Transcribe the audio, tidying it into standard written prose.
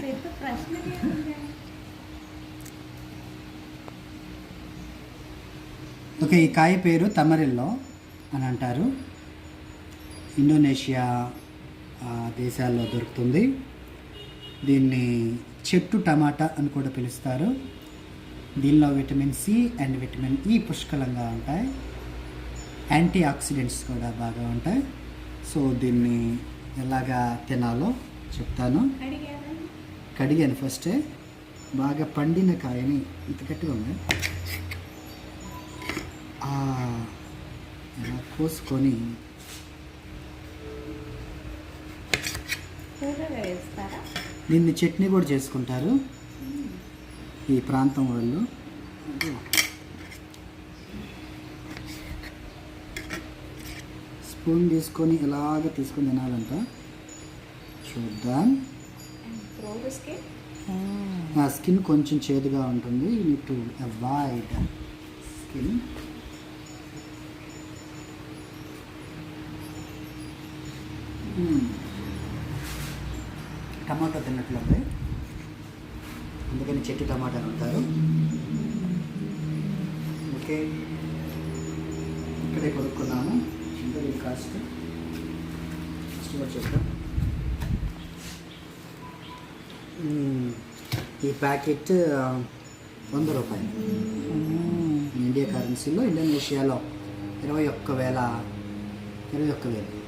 పెద్ద ప్రశ్న. ఓకే, ఈ కాయ పేరు తమరిల్లో అని అంటారు. ఇండోనేషియా దేశాల్లో దొరుకుతుంది. దీన్ని చెట్టు టమాటా అని కూడా పిలుస్తారు. దీనిలో vitamin C and vitamin E పుష్కలంగా ఉంటాయి. యాంటీ ఆక్సిడెంట్స్ కూడా బాగా ఉంటాయి. సో దీన్ని ఎలాగా తినాలో చెప్తాను. కడిగాను ఫస్టే. బాగా పండిన కాయని ఇంత గట్టిగా ఉంది ఇలా కోసుకొని దీన్ని చట్నీ కూడా చేసుకుంటారు ఈ ప్రాంతం వాళ్ళు. స్పూన్ తీసుకొని ఇలాగ తీసుకొని తినాలంట. చూద్దాం. ఆ స్కిన్ కొంచెం చేదుగా ఉంటుంది. You need to avoid skin. Tomato తిన్నట్లు ఉంది, అందుకని చెట్టు టమాటా అంటారు. ఓకే, ఇక్కడే కొనుక్కున్నాము. ఈ కాస్ట్ కూడా చెప్తాం. ఈ ప్యాకెట్ 100 రూపాయలు. ఇండియా కరెన్సీలో ఇండోనేషియాలో 21,000.